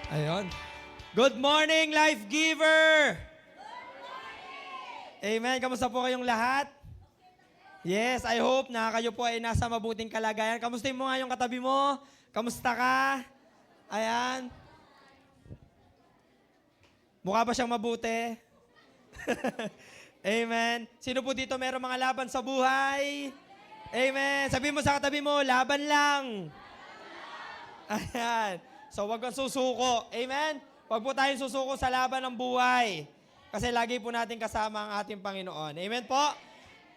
Ayun. Good morning, Life Giver! Amen. Kamusta po kayong lahat? Yes, I hope na kayo po ay nasa mabuting kalagayan. Kamusta mo nga yung katabi mo? Kamusta ka? Ayan. Mukha ba siyang mabuti? Amen. Sino po dito meron mga laban sa buhay? Amen. Sabi mo sa katabi mo, laban lang. Ayan. So, wag kang susuko. Amen? Wag po tayong susuko sa laban ng buhay. Kasi lagi po natin kasama ang ating Panginoon. Amen po?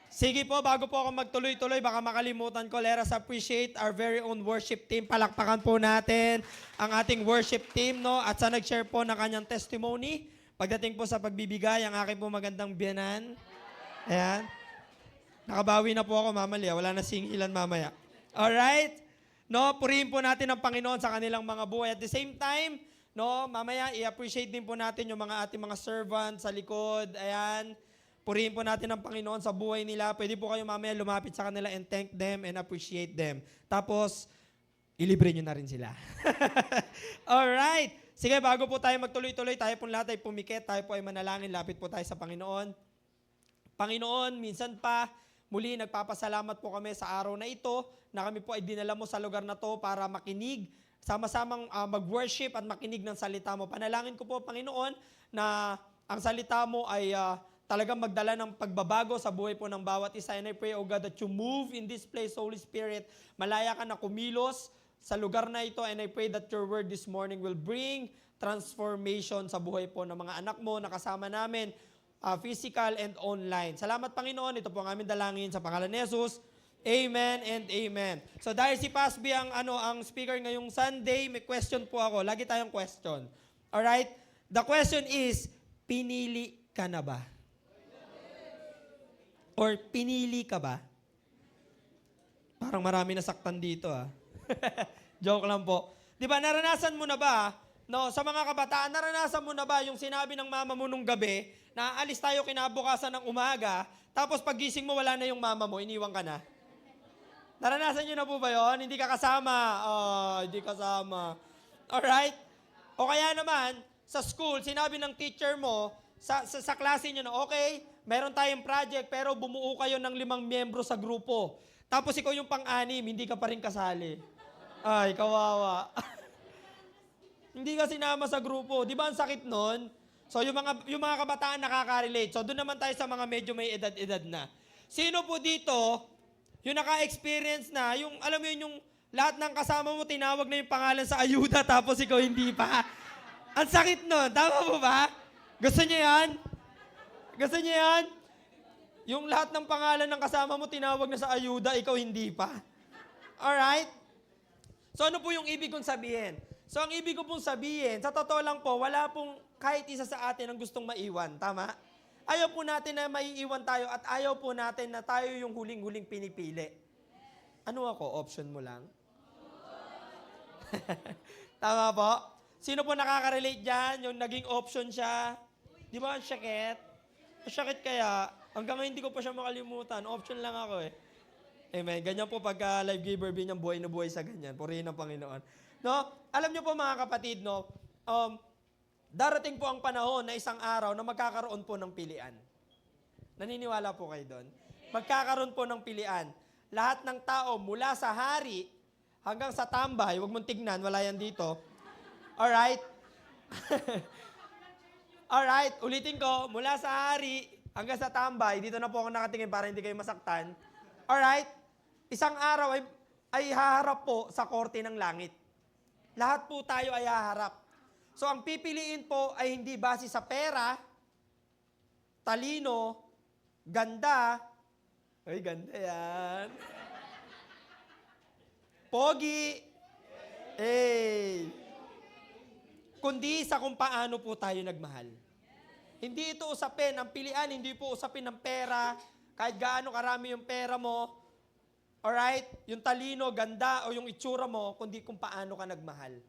Sige po, bago po ako magtuloy-tuloy, baka makalimutan ko, let us appreciate our very own worship team. Palakpakan po natin ang ating worship team, no? At sa nag-share po ng kanyang testimony, pagdating po sa pagbibigay, ang aking po magandang biyanan. Ayan. Nakabawi na po ako mamaya. Wala na singilan mamaya. Alright? No, purihin po natin ang Panginoon sa kanilang mga buhay. At the same time, no, mamaya i-appreciate din po natin yung mga ating mga servants sa likod. Ayan. Purihin po natin ang Panginoon sa buhay nila. Pwede po kayo mamaya lumapit sa kanila and thank them and appreciate them. Tapos, ilibre nyo na rin sila. Alright. Sige, bago po tayo magtuloy-tuloy, tayo po lahat ay pumikit, tayo po ay manalangin, lapit po tayo sa Panginoon. Panginoon, minsan pa, muli nagpapasalamat po kami sa araw na ito na kami po ay dinala mo sa lugar na to para makinig, sama-samang mag-worship at makinig ng salita mo. Panalangin ko po, Panginoon, na ang salita mo ay talagang magdala ng pagbabago sa buhay po ng bawat isa. And I pray, O God, that you move in this place, Holy Spirit. Malaya ka na kumilos sa lugar na ito. And I pray that your word this morning will bring transformation sa buhay po ng mga anak mo na kasama namin, physical and online. Salamat, Panginoon. Ito po ang aming dalangin sa pangalan ni Jesus. Amen and amen. So dahil si Pasby ang speaker ngayong Sunday, may question po ako. Lagi tayong question. Alright? The question is, pinili ka na ba? Or pinili ka ba? Parang marami nasaktan dito Joke lang po. Di ba, naranasan mo na ba, no, sa mga kabataan, naranasan mo na ba yung sinabi ng mama mo nung gabi, na aalis tayo kinabukasan ng umaga, tapos pagising mo, wala na yung mama mo, iniwan ka na? Naranasan nyo na po ba yun? Hindi ka kasama. Hindi kasama. Alright? O kaya naman, sa school, sinabi ng teacher mo, sa klase nyo na, okay, meron tayong project, pero bumuo kayo ng 5 miyembro sa grupo. Tapos ikaw yung pang-anim, hindi ka pa rin kasali. Ay, kawawa. Hindi ka sinama sa grupo. Di ba ang sakit nun? So, yung mga kabataan nakaka-relate. So, doon naman tayo sa mga medyo may edad-edad na. Sino po dito, yung naka-experience na, yung, alam mo yun, yung lahat ng kasama mo, tinawag na yung pangalan sa ayuda, tapos ikaw hindi pa. Ang sakit nun. Tama po ba? Gusto niyo yan? Gusto niyo yan? Yung lahat ng pangalan ng kasama mo, tinawag na sa ayuda, ikaw hindi pa. Alright? So, ano po yung ibig kong sabihin? So, ang ibig ko pong sabihin, sa totoo lang po, wala pong kahit isa sa atin ang gustong maiwan. Tama? Ayaw po natin na maiiwan tayo at ayaw po natin na tayo yung huling-huling pinipili. Ano ako? Option mo lang? Tama po? Sino po nakaka-relate dyan? Yung naging option siya? Di ba ang sakit? Ang sakit kaya? Hanggang ngayon hindi ko pa siya makalimutan. Option lang ako Amen. Ganyan po pagka life giver, binyang buhay na buhay sa ganyan. Purihin ng Panginoon. No? Alam niyo po mga kapatid, no? Darating po ang panahon na isang araw na magkakaroon po ng pilian. Naniniwala po kayo doon? Magkakaroon po ng pilian. Lahat ng tao mula sa hari hanggang sa tambay, huwag mong tignan, wala yan dito. Alright? Alright, ulitin ko, mula sa hari hanggang sa tambay, dito na po ako nakatingin para hindi kayo masaktan. Alright? Isang araw ay haharap po sa korte ng langit. Lahat po tayo ay haharap. So, ang pipiliin po ay hindi base sa pera, talino, ganda. Ay, ganda yan. Pogi. Kundi sa kung paano po tayo nagmahal. Hindi ito usapin, ang pilian, hindi po usapin ng pera, kahit gaano karami yung pera mo, alright, yung talino, ganda, o yung itsura mo, kundi kung paano ka nagmahal.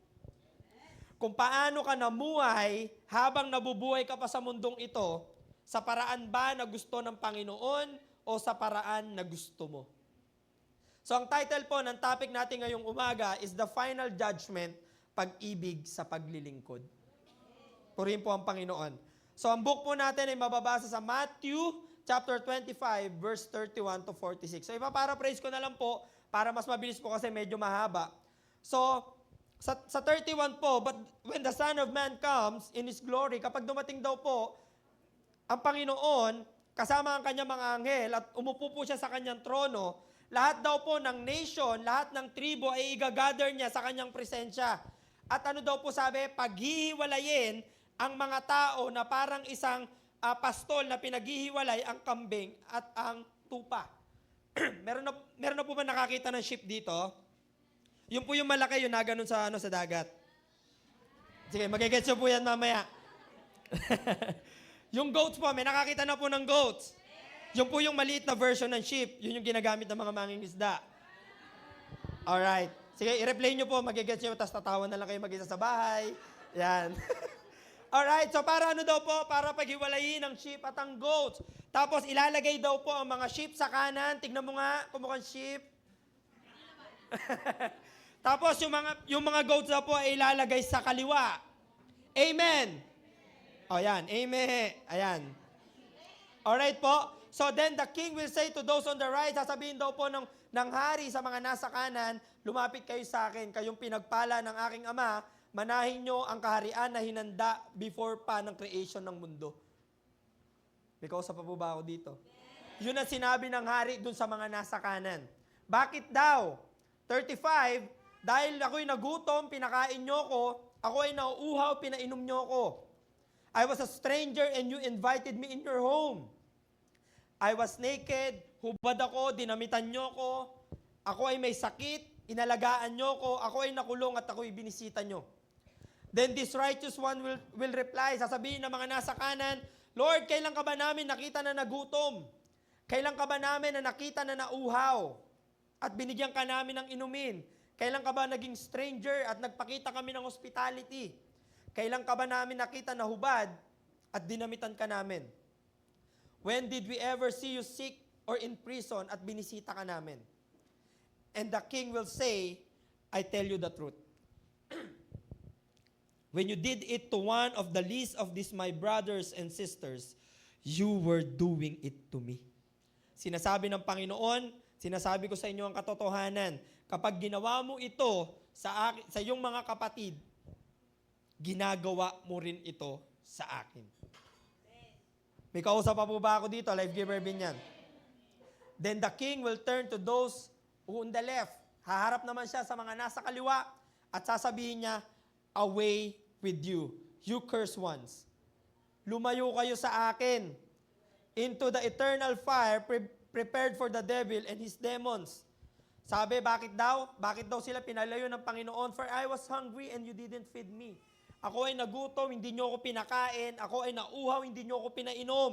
Kung paano ka namuhay habang nabubuhay ka pa sa mundong ito, sa paraan ba na gusto ng Panginoon o sa paraan na gusto mo? So ang title po ng topic natin ngayong umaga is The Final Judgment pag-ibig sa paglilingkod. Purihin po ang Panginoon. So ang book po natin ay mababasa sa Matthew chapter 25 verse 31 to 46. So ipaparaphrase ko na lang po para mas mabilis po kasi medyo mahaba. So sa 31 po, but when the Son of Man comes in His glory, kapag dumating daw po ang Panginoon kasama ang kanyang mga anghel at umupo po siya sa kanyang trono, lahat daw po ng nation, lahat ng tribo ay igagather niya sa kanyang presensya. At ano daw po sabi, paghihiwalayin ang mga tao na parang isang pastol na pinaghihiwalay ang kambing at ang tupa. meron na po ba nakakita ng sheep dito? Yung po yung malaki, yung naganon sa dagat. Sige, magigets nyo po yan mamaya. Yung goats po, may nakakita na po ng goats. Yung po yung maliit na version ng sheep, yun yung ginagamit ng mga mangingisda. Alright. Sige, i-replay nyo po, magigets nyo, tapos tatawa na lang kayo mag-isa sa bahay. Yan. Alright, so para ano daw po? Para paghiwalayin ang sheep at ang goats. Tapos ilalagay daw po ang mga sheep sa kanan. Tignan mo nga, kumukhang sheep. Tapos yung mga goats daw po ay ilalagay sa kaliwa. Amen. O yan, amen. Ayan. Alright po. So then the king will say to those on the right, sasabihin daw po ng hari sa mga nasa kanan, lumapit kayo sa akin, kayong pinagpala ng aking ama, manahin nyo ang kaharian na hinanda before pa ng creation ng mundo. May kausap pa po ba ako dito? Yun ang sinabi ng hari dun sa mga nasa kanan. Bakit daw? 35, dahil ako'y nagutom, pinakain nyo ko, ako ay nauuhaw, pinainom nyo ko. I was a stranger and you invited me in your home. I was naked, hubad ako, dinamitan nyo ko, ako ay may sakit, inalagaan nyo ko, ako ay nakulong at ako'y binisita nyo. Then this righteous one will reply, sasabihin ng mga nasa kanan, Lord, kailan ka ba namin nakita na nagutom? Kailan ka ba namin na nakita na nauhaw? At binigyan ka namin ng inumin? Kailan ka ba naging stranger at nagpakita kami ng hospitality? Kailan ka ba namin nakita na hubad at dinamitan ka namin? When did we ever see you sick or in prison at binisita ka namin? And the king will say, I tell you the truth. When you did it to one of the least of these my brothers and sisters, you were doing it to me. Sinasabi ng Panginoon, sinasabi ko sa inyo ang katotohanan, kapag ginawa mo ito sa iyong mga kapatid, ginagawa mo rin ito sa akin. May kausap pa po ba ako dito? Life Giver Binyan. Then the king will turn to those who on the left. Haharap naman siya sa mga nasa kaliwa at sasabihin niya, away with you, you cursed ones. Lumayo kayo sa akin into the eternal fire prepared for the devil and his demons. Sabi, bakit daw? Bakit daw sila pinalayo ng Panginoon? For I was hungry and you didn't feed me. Ako ay nagutom, hindi nyo ako pinakain. Ako ay nauhaw, hindi nyo ako pinainom.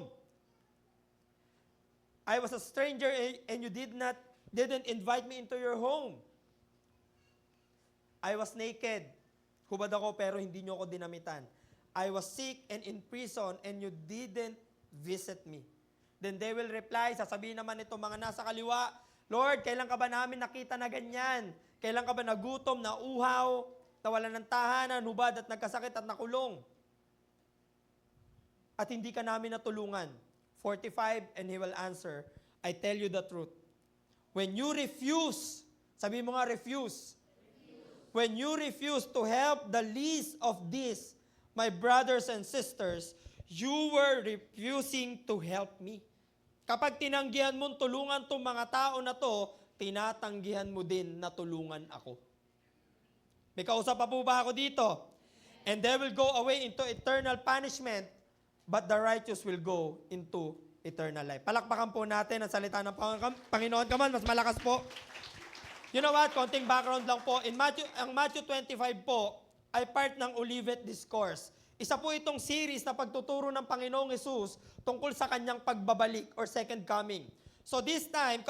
I was a stranger and you didn't invite me into your home. I was naked. Hubad ako pero hindi nyo ako dinamitan. I was sick and in prison and you didn't visit me. Then they will reply, sasabihin naman itong mga nasa kaliwa, Lord, kailan ka ba namin nakita na ganyan? Kailan ka ba nagutom, nauhaw, nawalan ng tahanan, hubad at nagkasakit at nakulong? At hindi ka namin natulungan. 45, and he will answer, I tell you the truth. When you refuse, sabi mo nga refuse. When you refuse to help the least of these, my brothers and sisters, you were refusing to help me. Kapag tinanggihan mo tulungan tong mga tao na to, tinatanggihan mo din na tulungan ako. May kausap pa po ba ako dito? And they will go away into eternal punishment, but the righteous will go into eternal life. Palakpakan po natin ang salita ng Panginoon. Come on, mas malakas po. You know what? Konting background lang po. Ang Matthew 25 po ay part ng Olivet Discourse. Isa po itong series na pagtuturo ng Panginoong Hesus tungkol sa kanyang pagbabalik or second coming. So this time,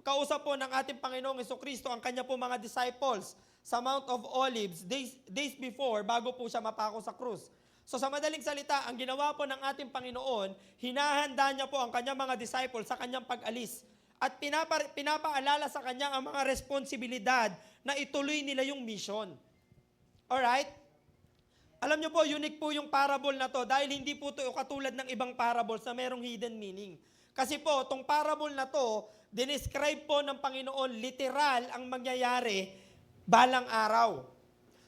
kausap po ng ating Panginoong Hesukristo ang kanya po mga disciples sa Mount of Olives days before, bago po siya mapako sa krus. So sa madaling salita, ang ginawa po ng ating Panginoon, hinahanda niya po ang kanyang mga disciples sa kanyang pag-alis. At pinapaalala sa kanya ang mga responsibilidad na ituloy nila yung mission. Alright? Alam nyo po, unique po yung parable na to dahil hindi po ito katulad ng ibang parables na merong hidden meaning. Kasi po, itong parable na to, dinescribe po ng Panginoon literal ang mangyayari balang araw.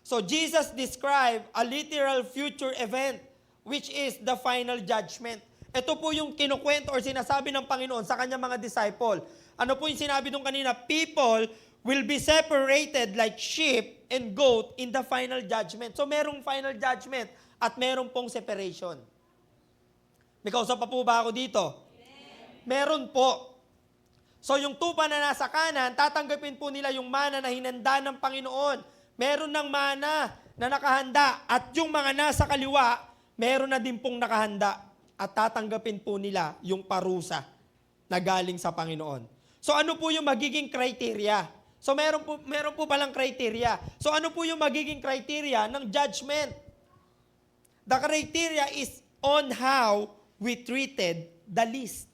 So Jesus described a literal future event which is the final judgment. Ito po yung kinukwento or sinasabi ng Panginoon sa kanyang mga disciple. Ano po yung sinabi nung kanina? People will be separated like sheep and goat in the final judgment. So merong final judgment at merong pong separation. May kausap pa po ba ako dito? Meron po. So yung tupa na nasa kanan, tatanggapin po nila yung mana na hinanda ng Panginoon. Meron ng mana na nakahanda at yung mga nasa kaliwa, meron na din pong nakahanda at tatanggapin po nila yung parusa na galing sa Panginoon. So ano po yung magiging criteria? So meron po palang criteria. So ano po yung magiging criteria ng judgment? The criteria is on how we treated the least.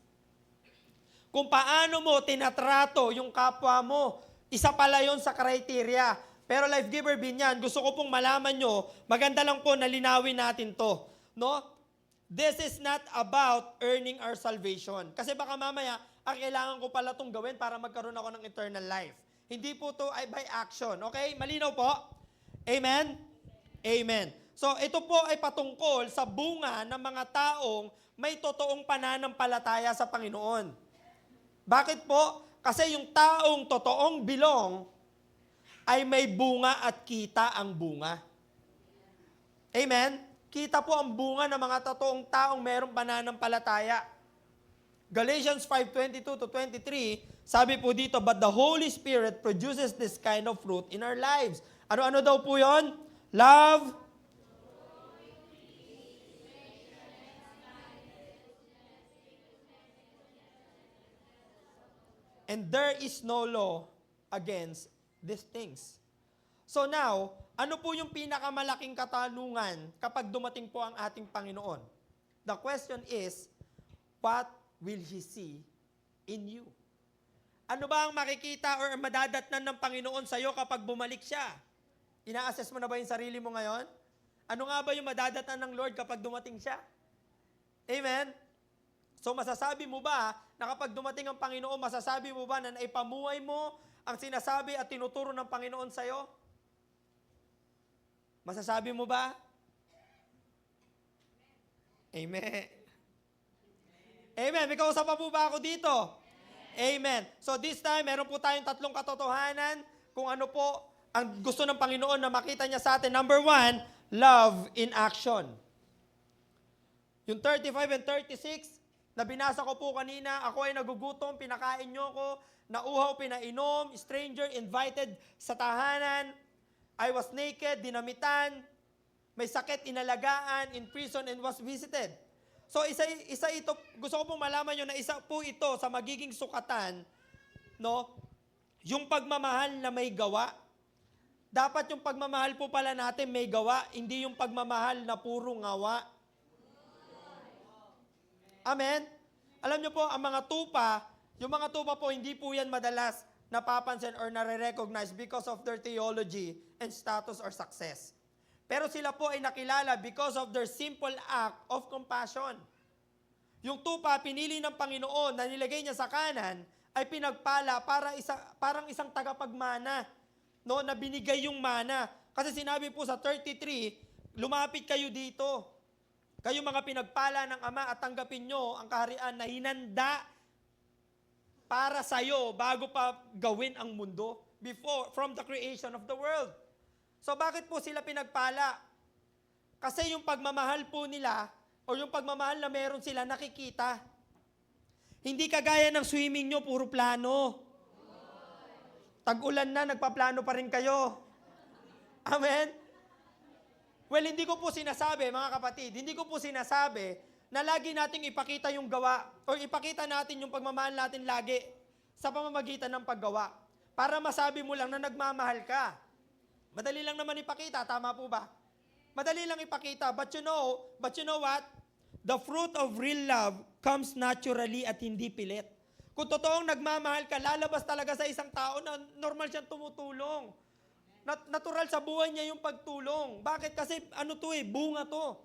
Kung paano mo tinatrato yung kapwa mo, isa pala yun sa criteria. Pero Life Giver Binyan, gusto ko pong malaman nyo, maganda lang po na linawin natin to. No? This is not about earning our salvation. Kasi baka mamaya, kailangan ko pala itong gawin para magkaroon ako ng eternal life. Hindi po to ay by action. Okay? Malinaw po? Amen? Amen. So ito po ay patungkol sa bunga ng mga taong may totoong pananampalataya sa Panginoon. Bakit po? Kasi yung taong totoong bilong ay may bunga at kita ang bunga. Amen? Kita po ang bunga ng mga totoong taong mayroong pananampalataya. Galatians 5:22-23, sabi po dito, but the Holy Spirit produces this kind of fruit in our lives. Ano-ano daw po yon? Love, and there is no law against these things. So now, ano po yung pinakamalaking katanungan kapag dumating po ang ating Panginoon? The question is, what will He see in you? Ano ba ang makikita or madadatnan ng Panginoon sa iyo kapag bumalik siya? Ina-assess mo na ba yung sarili mo ngayon? Ano nga ba yung madadatnan ng Lord kapag dumating siya? Amen? So masasabi mo ba na kapag dumating ang Panginoon, masasabi mo ba na naipamuhay mo ang sinasabi at tinuturo ng Panginoon sa iyo? Masasabi mo ba? Amen. Amen. May kausap pa po ba ako dito? Amen. So this time, meron po tayong tatlong katotohanan kung ano po ang gusto ng Panginoon na makita niya sa atin. Number 1, love in action. Yung 35 and 36, na binasa ko po kanina, ako ay nagugutom, pinakain niyo ko, nauhaw, pinainom, stranger, invited sa tahanan, I was naked, dinamitan, may sakit, inalagaan, in prison, and was visited. So isa ito, gusto ko pong malaman nyo na isa po ito sa magiging sukatan, no? Yung pagmamahal na may gawa. Dapat yung pagmamahal po pala natin may gawa, hindi yung pagmamahal na puro ngawa. Amen? Alam nyo po, ang mga tupa po, hindi po yan madalas napapansin or nare-recognize because of their theology and status or success. Pero sila po ay nakilala because of their simple act of compassion. Yung tupa, pinili ng Panginoon na nilagay niya sa kanan, ay pinagpala parang isang tagapagmana, no, na binigay yung mana. Kasi sinabi po sa 33, lumapit kayo dito. Kayo mga pinagpala ng Ama at tanggapin nyo ang kaharian na hinanda para sa'yo bago pa gawin ang mundo, from the creation of the world. So bakit po sila pinagpala? Kasi yung pagmamahal po nila, o yung pagmamahal na meron sila nakikita. Hindi kagaya ng swimming nyo, puro plano. Tag-ulan na, nagpaplano pa rin kayo. Amen? Well, hindi ko po sinasabi, mga kapatid, hindi ko po sinasabi na lagi nating ipakita yung gawa o ipakita natin yung pagmamahal natin lagi sa pamamagitan ng paggawa. Para masabi mo lang na nagmamahal ka. Madali lang naman ipakita, tama po ba? Madali lang ipakita, but you know what? The fruit of real love comes naturally at hindi pilit. Kung totoong nagmamahal ka, lalabas talaga sa isang tao na normal siyang tumutulong. Natural sa buhay niya yung pagtulong. Bakit? Kasi bunga to.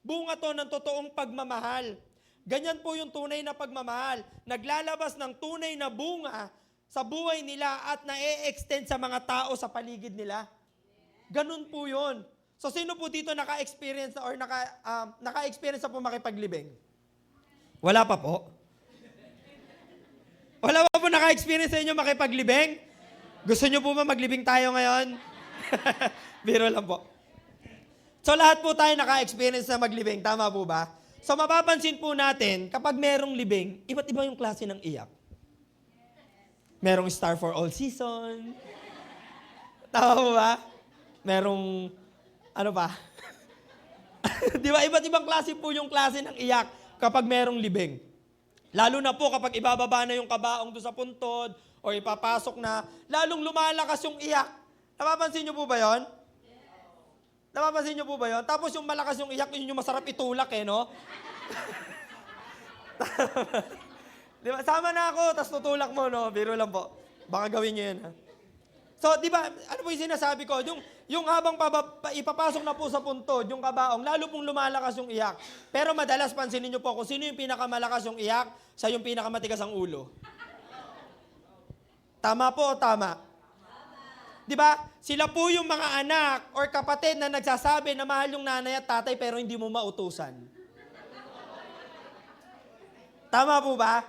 Bunga to ng totoong pagmamahal. Ganyan po yung tunay na pagmamahal. Naglalabas ng tunay na bunga sa buhay nila at na-extend sa mga tao sa paligid nila. Ganun po yun. So sino po dito naka-experience or naka-experience na po makipaglibing? Wala pa po. Wala pa po naka-experience sa inyo makipaglibing? Gusto nyo po ba maglibing tayo ngayon? Biro lang po. So lahat po tayo naka-experience na maglibing. Tama po ba? So mapapansin po natin, kapag merong libing, iba't iba yung klase ng iyak. Merong Star for All Season. Tama po ba? Merong, ano pa? Di ba? Iba't ibang klase po yung klase ng iyak kapag merong libing. Lalo na po kapag ibababa na yung kabaong doon sa puntod o ipapasok na, lalong lumalakas yung iyak. Napapansin niyo po ba yun? Napapansin niyo po ba yun? Tapos yung malakas yung iyak, yun yung masarap itulak no? Di ba? Sama na ako, tapos tutulak mo, no? Biro lang po. Baka gawin niyo yun, ha? So, di ba, ano po yung sinasabi ko? Yung habang ipapasok na po sa puntod, yung kabaong, lalo pong lumalakas yung iyak. Pero madalas, pansinin niyo po kung sino yung pinakamalakas yung iyak, sa yung pinakamatigas ang ulo. Tama po o tama? Di ba? Sila po yung mga anak or kapatid na nagsasabi na mahal yung nanay at tatay pero hindi mo mautusan. Tama po ba?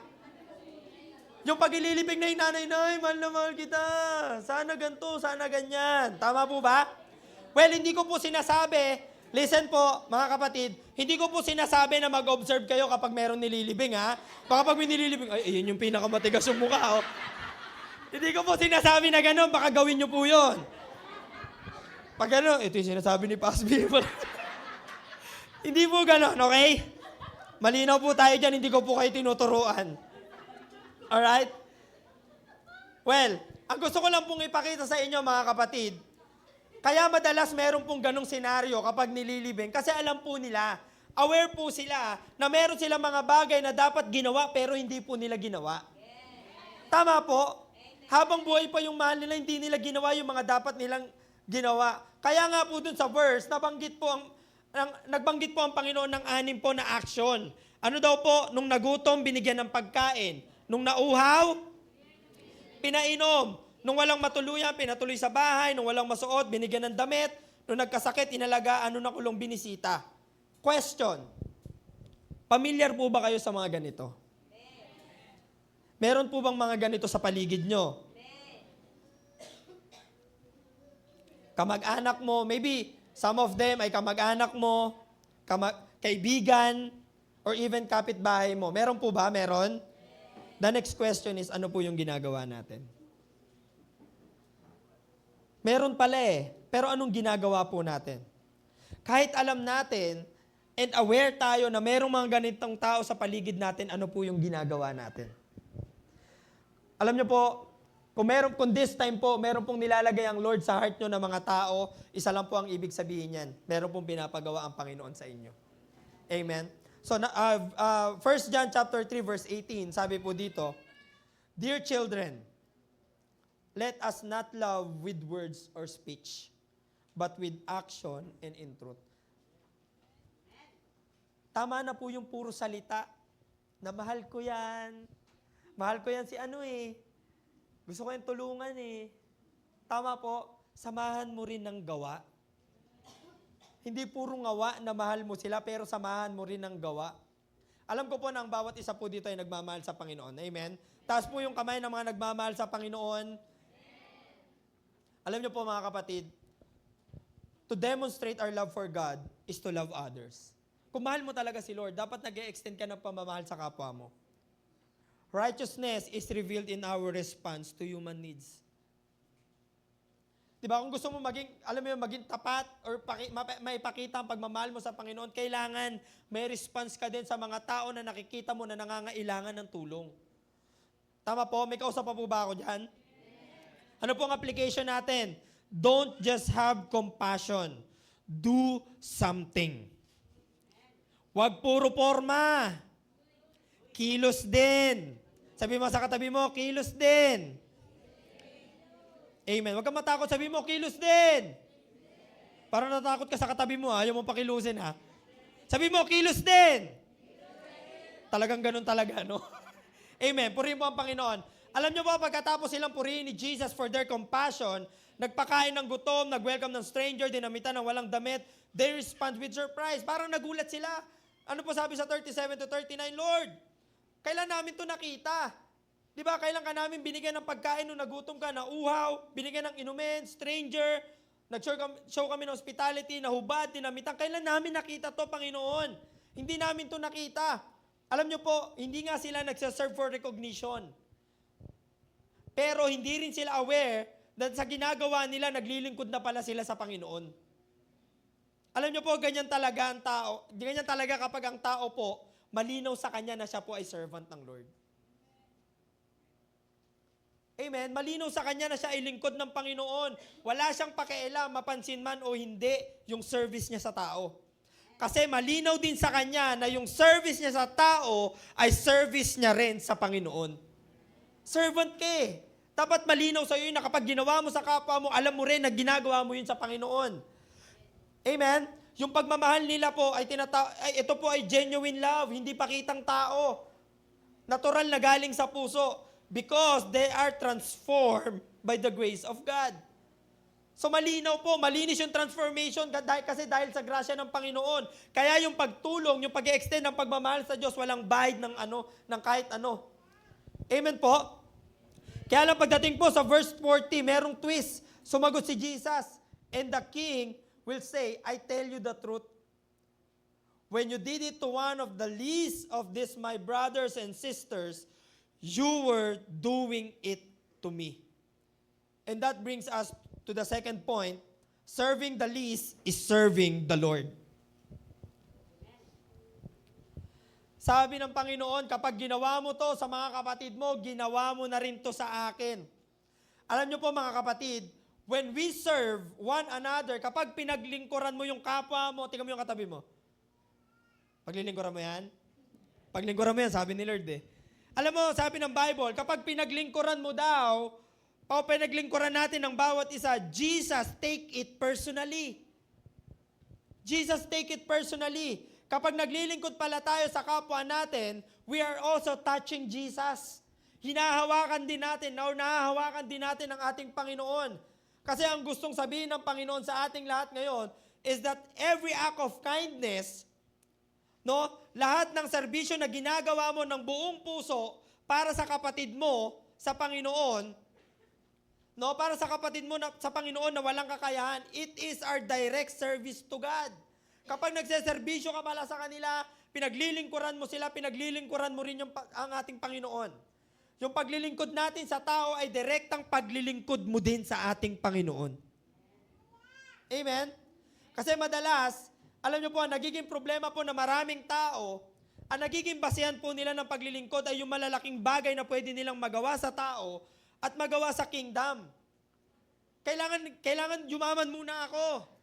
Yung pag-ililibing na yung nanay, mahal na mahal kita. Sana ganito, sana ganyan. Tama po ba? Well, hindi ko po sinasabi, listen po, mga kapatid, hindi ko po sinasabi na mag-observe kayo kapag meron nililibing, ha? Baka pag may nililibing, ay, ayun yung pinakamatigas yung mukha, oh. Hindi ko po sinasabi na gano'n, baka gawin nyo po yun. Pag gano'n, ito yung sinasabi ni Pasby. Hindi po gano'n, okay? Malinaw po tayo dyan, hindi ko po kayo tinuturuan. Alright? Well, ang gusto ko lang pong ipakita sa inyo, mga kapatid, kaya madalas meron pong ganong senaryo kapag nililibing, kasi alam po nila, aware po sila na meron silang mga bagay na dapat ginawa pero hindi po nila ginawa. Tama po? Habang buhay pa yung mahal nila, hindi nila ginawa yung mga dapat nilang ginawa. Kaya nga po dun sa verse, nagbanggit po ang Panginoon ng 6 po na action. Ano daw po? Nung nagutom, binigyan ng pagkain. Nung nauhaw, pinainom. Nung walang matuluyan, pinatuloy sa bahay. Nung walang masuot, binigyan ng damit. Nung nagkasakit, inalagaan. Nung nakulong, binisita. Question. Pamilyar po ba kayo sa mga ganito? Meron po bang mga ganito sa paligid nyo? Kamag-anak mo, maybe some of them ay kamag-anak mo, kaibigan, or even kapitbahay mo. Meron po ba? Meron? The next question is, ano po yung ginagawa natin? Meron pala pero anong ginagawa po natin? Kahit alam natin, and aware tayo na merong mga ganitong tao sa paligid natin, ano po yung ginagawa natin? Alam niyo po, kung this time po, meron pong nilalagay ang Lord sa heart nyo ng mga tao, isa lang po ang ibig sabihin yan. Meron pong pinapagawa ang Panginoon sa inyo. Amen? So, 1 John chapter 3, verse 18, sabi po dito, Dear children, let us not love with words or speech, but with action and in truth. Tama na po yung puro salita, na mahal ko yan. Mahal ko yan si Gusto ko yung tulungan Tama po, samahan mo rin ng gawa. Hindi puro ngawa na mahal mo sila, pero samahan mo rin ng gawa. Alam ko po na ang bawat isa po dito ay nagmamahal sa Panginoon. Amen? Taas po yung kamay ng mga nagmamahal sa Panginoon. Alam niyo po mga kapatid, to demonstrate our love for God is to love others. Kung mahal mo talaga si Lord, dapat nag-e-extend ka ng pamamahal sa kapwa mo. Righteousness is revealed in our response to human needs. Diba, kung gusto mo maging tapat or maipakita ang pagmamahal mo sa Panginoon, kailangan may response ka din sa mga tao na nakikita mo na nangangailangan ng tulong. Tama po? May kausap pa po ba ako dyan? Ano po ang application natin? Don't just have compassion. Do something. Huwag puro forma. Kilos din. Sabi mo sa katabi mo, kilos din. Amen. Huwag kang matakot. Sabi mo, kilos din. Parang natakot ka sa katabi mo, ayaw mo pakilusin, ha? Sabi mo, kilos din. Talagang ganun talaga, no? Amen. Purihin mo ang Panginoon. Alam niyo ba, pagkatapos silang purihin ni Jesus for their compassion, nagpakain ng gutom, nag-welcome ng stranger, dinamitan ng walang damit, they respond with surprise. Parang nagulat sila. Ano po sabi sa 37 to 39, Lord, kailan namin to nakita? Di ba, kailan ka namin binigyan ng pagkain nung nagutom ka, na uhaw, binigyan ng inumin, stranger, nag-show kami ng hospitality, nahubad, dinamitan. Kailan namin nakita to, Panginoon? Hindi namin to nakita. Alam niyo po, hindi nga sila nagsaserve for recognition. Pero hindi rin sila aware na sa ginagawa nila, naglilingkod na pala sila sa Panginoon. Alam niyo po, ganyan talaga ang tao. Ganyan talaga kapag ang tao po, malinaw sa kanya na siya po ay servant ng Lord. Amen? Malinaw sa kanya na siya ay lingkod ng Panginoon. Wala siyang pakialam, mapansin man o hindi, yung service niya sa tao. Kasi malinaw din sa kanya na yung service niya sa tao ay service niya rin sa Panginoon. Servant ka eh. Dapat malinaw sa iyo na kapag ginawa mo sa kapwa mo, alam mo rin na ginagawa mo yun sa Panginoon. Amen? Yung pagmamahal nila po, ito po ay genuine love, hindi pakitang tao. Natural na galing sa puso because they are transformed by the grace of God. So malinaw po, malinis yung transformation kasi dahil sa grasya ng Panginoon. Kaya yung pagtulong, yung pag-extend ng pagmamahal sa Diyos, walang bahid ng kahit ano. Amen po? Kaya lang pagdating po sa verse 40, merong twist. Sumagot si Jesus, and the king will say, I tell you the truth. When you did it to one of the least of these my brothers and sisters, you were doing it to me. And that brings us to the second point. Serving the least is serving the Lord. Sabi ng Panginoon, kapag ginawa mo to sa mga kapatid mo, ginawa mo na rin to sa akin. Alam niyo po mga kapatid, when we serve one another, kapag pinaglingkuran mo yung kapwa mo, tingnan mo yung katabi mo. Paglilingkuran mo yan? Paglingkuran mo yan, sabi ni Lord eh. Alam mo, sabi ng Bible, kapag pinaglingkuran mo daw, o pinaglingkuran natin ng bawat isa, Jesus take it personally. Jesus take it personally. Kapag naglilingkod pala tayo sa kapwa natin, we are also touching Jesus. Hinahawakan din natin, o nahahawakan din natin ang ating Panginoon. Kasi ang gustong sabihin ng Panginoon sa ating lahat ngayon is that every act of kindness, no, lahat ng serbisyo na ginagawa mo ng buong puso para sa kapatid mo sa Panginoon, no, para sa kapatid mo sa Panginoon na walang kakayahan, it is our direct service to God. Kapag nagseserbisyo ka pala sa kanila, pinaglilingkuran mo sila, pinaglilingkuran mo rin ang ating Panginoon. Yung paglilingkod natin sa tao ay direktang paglilingkod mo din sa ating Panginoon. Amen? Kasi madalas, alam niyo po, ang nagiging problema po na maraming tao, ang nagiging basehan po nila ng paglilingkod ay yung malalaking bagay na pwede nilang magawa sa tao at magawa sa kingdom. Kailangan yumaman muna ako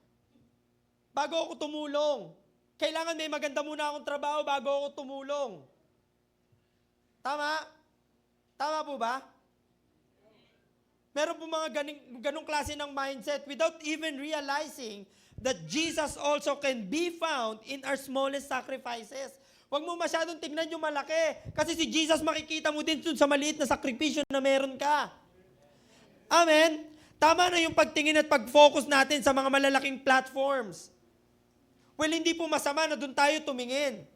bago ako tumulong. Kailangan may maganda muna akong trabaho bago ako tumulong. Tama? Tama po ba? Meron po mga ganong klase ng mindset without even realizing that Jesus also can be found in our smallest sacrifices. Huwag mo masyadong tignan yung malaki. Kasi si Jesus makikita mo din sa maliit na sakripisyo na meron ka. Amen? Tama na yung pagtingin at pag-focus natin sa mga malalaking platforms. Well, hindi po masama na doon tayo tumingin.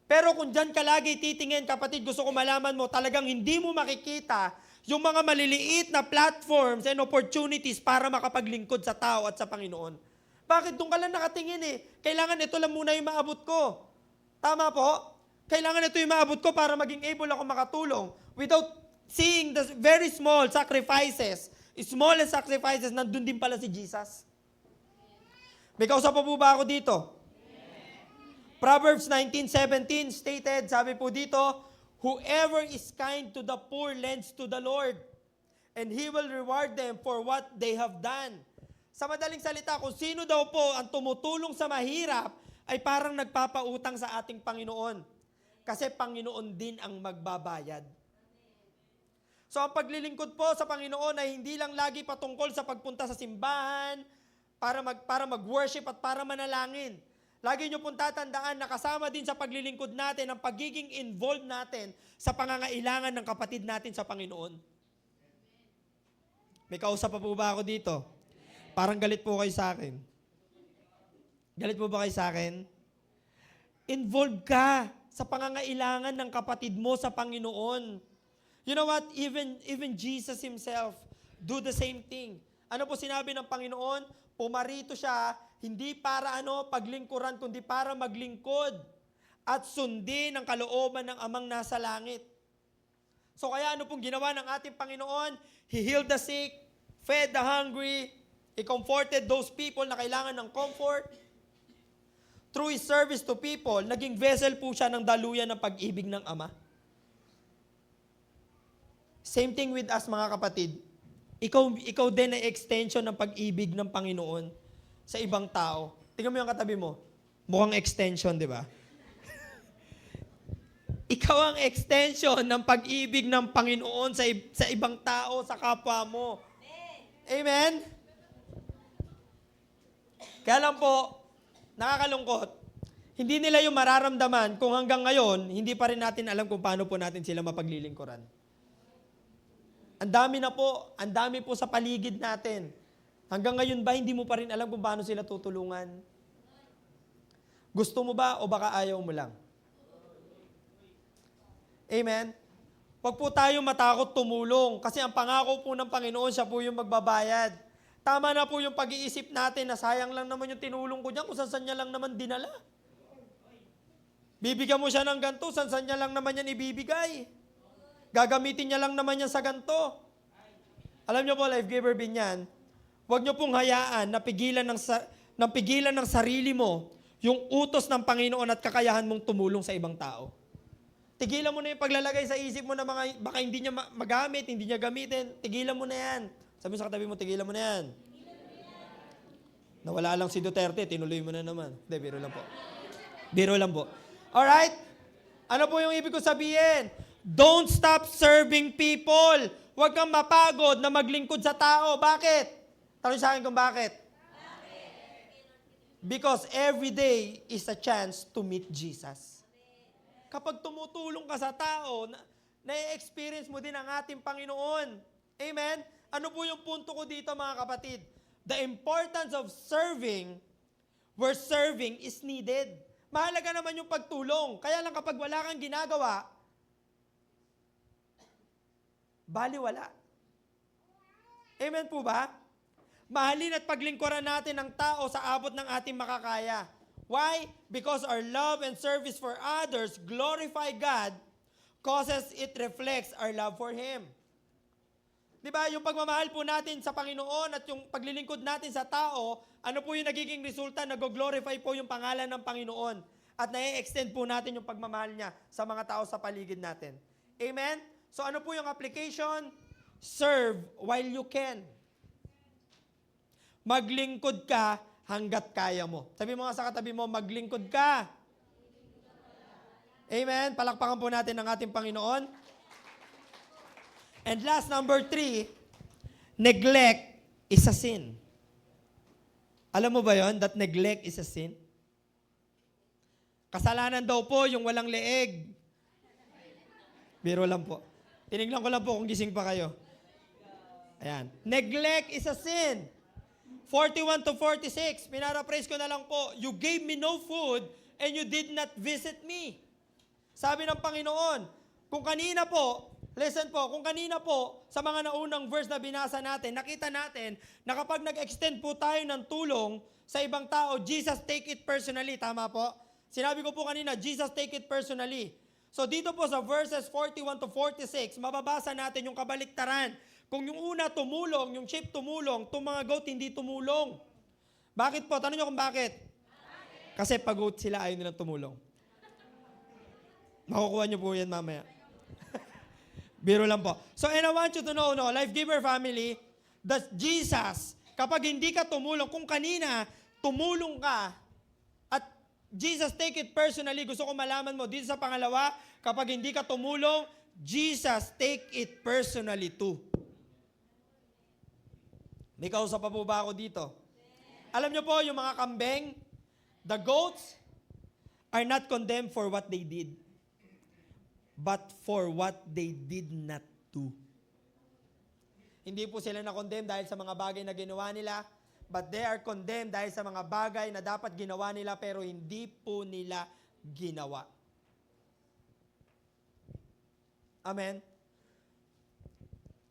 Pero kung dyan ka lagi titingin, kapatid, gusto ko malaman mo, talagang hindi mo makikita yung mga maliliit na platforms and opportunities para makapaglingkod sa tao at sa Panginoon. Bakit? Doon ka lang nakatingin eh. Kailangan ito lang muna yung maabot ko. Tama po? Kailangan ito yung maabot ko para maging able ako makatulong without seeing the very small sacrifices. Smallest sacrifices, nandun din pala si Jesus. May kausap po ba ako dito? Proverbs 19:17 stated, sabi po dito, whoever is kind to the poor lends to the Lord, and He will reward them for what they have done. Sa madaling salita, kung sino daw po ang tumutulong sa mahirap, ay parang nagpapautang sa ating Panginoon. Kasi Panginoon din ang magbabayad. So ang paglilingkod po sa Panginoon ay hindi lang lagi patungkol sa pagpunta sa simbahan, para mag-worship at para manalangin. Lagi nyo pong tatandaan na kasama din sa paglilingkod natin ang pagiging involved natin sa pangangailangan ng kapatid natin sa Panginoon. May kausap pa po ba ako dito? Parang galit po kayo sa akin. Galit po ba kayo sa akin? Involved ka sa pangangailangan ng kapatid mo sa Panginoon. You know what? Even Jesus himself do the same thing. Ano po sinabi ng Panginoon? Pumarito siya, hindi para paglingkuran, kundi para maglingkod at sundin ang kalooban ng Amang nasa langit. So kaya ano pong ginawa ng ating Panginoon? He healed the sick, fed the hungry, He comforted those people na kailangan ng comfort. Through His service to people, naging vessel po siya ng daluyan ng pag-ibig ng Ama. Same thing with us mga kapatid. Ikaw din ay extension ng pag-ibig ng Panginoon sa ibang tao. Tingnan mo yung katabi mo. Mukhang extension, di ba? Ikaw ang extension ng pag-ibig ng Panginoon sa ibang tao, sa kapwa mo. Amen? Kaya lang po, nakakalungkot. Hindi nila yung mararamdaman kung hanggang ngayon, hindi pa rin natin alam kung paano po natin sila mapaglilingkuran. Ang dami po sa paligid natin. Hanggang ngayon ba, hindi mo pa rin alam kung paano sila tutulungan? Gusto mo ba o baka ayaw mo lang? Amen? Huwag po tayo matakot tumulong kasi ang pangako po ng Panginoon, siya po yung magbabayad. Tama na po yung pag-iisip natin na sayang lang naman yung tinulong ko niya kung saan niya lang naman dinala. Bibigyan mo siya ng ganito, saan niya lang naman yan ibibigay. Gagamitin niya lang naman yan sa ganito. Alam niyo po, Life Giver Binyan, huwag niyo pong hayaan na pigilan ng sarili mo yung utos ng Panginoon at kakayahan mong tumulong sa ibang tao. Tigilan mo na yung paglalagay sa isip mo na baka hindi niya magamit, hindi niya gamitin. Tigilan mo na yan. Sabi sa katabi mo, tigilan mo na yan. Nawala lang si Duterte, tinuloy mo na naman. Hindi, biro lang po. Biro lang po. Alright? Ano po yung ibig ko sabihin? Don't stop serving people. Huwag kang mapagod na maglingkod sa tao. Bakit? Tanong sa akin kung bakit. Because every day is a chance to meet Jesus. Kapag tumutulong ka sa tao, na-experience mo din ang ating Panginoon. Amen? Ano po yung punto ko dito mga kapatid? The importance of serving where serving is needed. Mahalaga naman yung pagtulong. Kaya lang kapag wala kang ginagawa, baliwala. Amen po ba? Mahalin at paglingkuran natin ang tao sa abot ng ating makakaya. Why? Because our love and service for others glorify God, causes it reflects our love for Him. Di ba? Yung pagmamahal po natin sa Panginoon at yung paglilingkod natin sa tao, ano po yung nagiging resulta? Nag-glorify po yung pangalan ng Panginoon. At na-extend po natin yung pagmamahal niya sa mga tao sa paligid natin. Amen? So ano po yung application? Serve while you can. Maglingkod ka hanggat kaya mo. Sabi mo nga sa katabi mo, maglingkod ka. Amen? Palakpakan po natin ang ating Panginoon. And last, number 3, neglect is a sin. Alam mo ba yon? That neglect is a sin? Kasalanan daw po yung walang leeg. Biro lang po. Tinignan ko lang po kung gising pa kayo. Ayan. Neglect is a sin. 41 to 46, pinarapraise ko na lang po, you gave me no food and you did not visit me. Sabi ng Panginoon, kung kanina po, listen po, kung kanina po, sa mga naunang verse na binasa natin, nakita natin na kapag nag-extend po tayo ng tulong sa ibang tao, Jesus take it personally. Tama po? Sinabi ko po kanina, Jesus take it personally. So dito po sa verses 41 to 46, mababasa natin yung kabaliktaran. Kung yung una tumulong, yung sheep tumulong, itong mga goat hindi tumulong. Bakit po? Tanong nyo kung bakit? Kasi pag goat sila ayaw nilang tumulong. Makukuha nyo po yan mamaya. Biro lang po. So, and I want you to know, Life Giver family, that Jesus, kapag hindi ka tumulong, kung kanina, tumulong ka, at Jesus take it personally, gusto ko malaman mo, dito sa pangalawa, kapag hindi ka tumulong, Jesus take it personally too. May kausap pa po ba ako dito? Alam niyo po, yung mga kambing, the goats are not condemned for what they did, but for what they did not do. Hindi po sila na-condemn dahil sa mga bagay na ginawa nila, but they are condemned dahil sa mga bagay na dapat ginawa nila pero hindi po nila ginawa. Amen?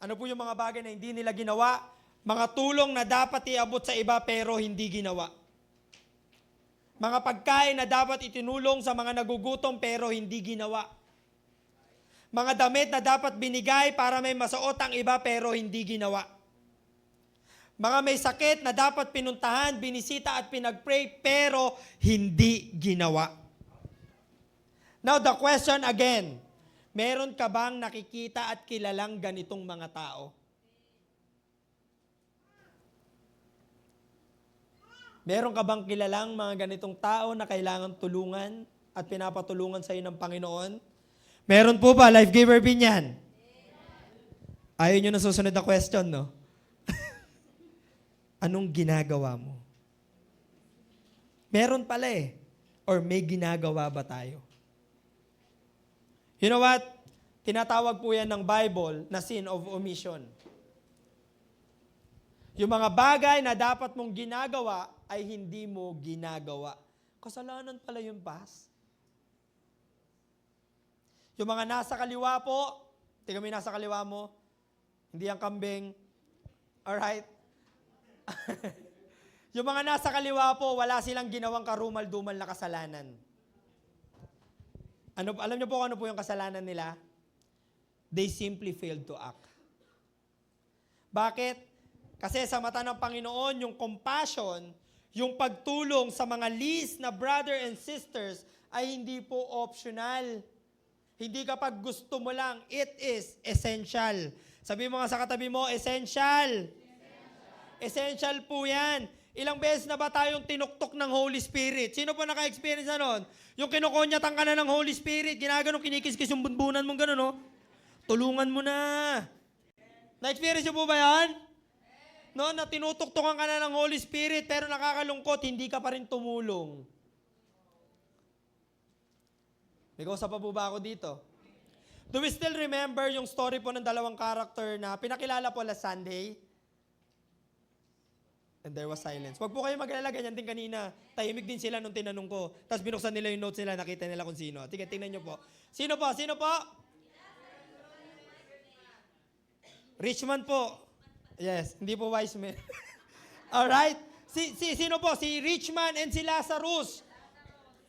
Ano po yung mga bagay na hindi nila ginawa? Mga tulong na dapat iabot sa iba pero hindi ginawa. Mga pagkain na dapat itinulong sa mga nagugutom pero hindi ginawa. Mga damit na dapat binigay para may masuot ang iba pero hindi ginawa. Mga may sakit na dapat pinuntahan, binisita at pinagpray pero hindi ginawa. Now the question again, meron ka bang nakikita at kilalang ganitong mga tao? Meron ka bang kilalang mga ganitong tao na kailangan tulungan at pinapatulungan sa iyo ng Panginoon? Meron po ba, Life Giver Binyan? Ayaw nyo na susunod na question, no? Anong ginagawa mo? Meron pala eh. Or may ginagawa ba tayo? You know what? Tinatawag po yan ng Bible na sin of omission. Yung mga bagay na dapat mong ginagawa ay hindi mo ginagawa. Kasalanan pala yung past. Yung mga nasa kaliwa po, tingnan mo yung nasa kaliwa mo, hindi ang kambing. Alright? Yung mga nasa kaliwa po, wala silang ginawang karumal-dumal na kasalanan. Alam niyo po ano po yung kasalanan nila? They simply failed to act. Bakit? Kasi sa mata ng Panginoon, yung compassion, yung pagtulong sa mga least na brother and sisters ay hindi po optional. Hindi kapag gusto mo lang, it is essential. Sabi mo nga sa katabi mo, essential. Essential po yan. Ilang beses na ba tayong tinuktok ng Holy Spirit? Sino po naka-experience na nun? Yung kinukonyatan ka na ng Holy Spirit, ginagano, kinikis-kis yung bunbunan mong gano'n, no? Tulungan mo na. Na-experience nyo po ba yan? No, na tinutuktokan ka na ng Holy Spirit, pero nakakalungkot, hindi ka pa rin tumulong. May kausap pa po ba ako dito? Do we still remember yung story po ng dalawang character na pinakilala po last Sunday? And there was silence. Huwag po kayo mag-alala, ganyan din kanina. Tahimik din sila nung tinanong ko. Tapos binuksan nila yung notes nila, nakita nila kung sino. Tingnan, tingnan nyo po. Sino po? Sino po? Richman po. Yes, hindi po wise man. Alright? Sino po? Si Richman and si Lazarus.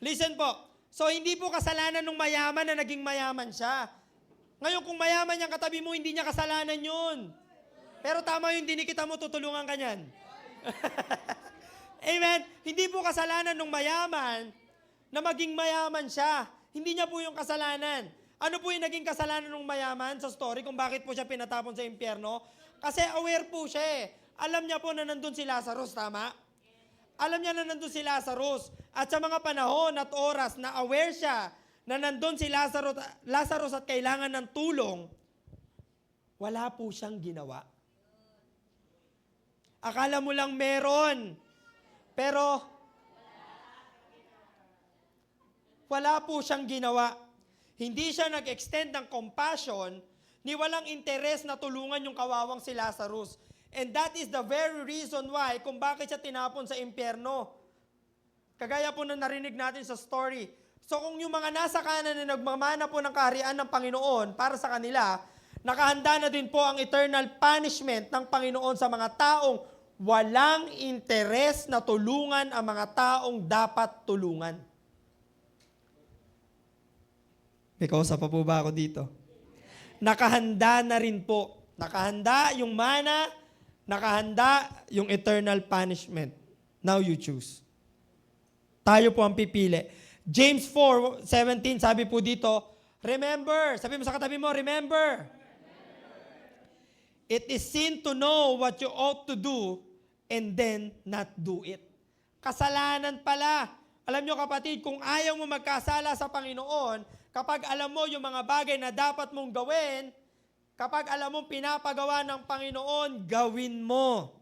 Listen po. So, hindi po kasalanan ng mayaman na naging mayaman siya. Ngayon, kung mayaman yung katabi mo, hindi niya kasalanan yun. Pero tama yung dinikita mo, tutulungan ka niyan. Amen? Hindi po kasalanan ng mayaman na maging mayaman siya. Hindi niya po yung kasalanan. Ano po yung naging kasalanan ng mayaman sa story kung bakit po siya pinatapon sa impyerno? Kasi aware po siya eh. Alam niya po na nandun si Lazarus, tama? Alam niya na nandun si Lazarus. At sa mga panahon at oras na aware siya na nandun si Lazarus at kailangan ng tulong, wala po siyang ginawa. Akala mo lang meron. Pero, wala po siyang ginawa. Hindi siya nag-extend ng compassion ni walang interes na tulungan yung kawawang si Lazarus. And that is the very reason why kung bakit siya tinapon sa impyerno. Kagaya po na narinig natin sa story. So kung yung mga nasa kanan na nagmamana po ng kaharian ng Panginoon para sa kanila, nakahanda na din po ang eternal punishment ng Panginoon sa mga taong walang interes na tulungan ang mga taong dapat tulungan. May kausap pa po ba ako dito? Nakahanda na rin po. Nakahanda yung mana, nakahanda yung eternal punishment. Now you choose. Tayo po ang pipili. James 4:17 sabi po dito, remember, sabi mo sa katabi mo, remember. It is sin to know what you ought to do and then not do it. Kasalanan pala. Alam nyo kapatid, kung ayaw mo magkasala sa Panginoon, kapag alam mo yung mga bagay na dapat mong gawin, kapag alam mong pinapagawa ng Panginoon, gawin mo.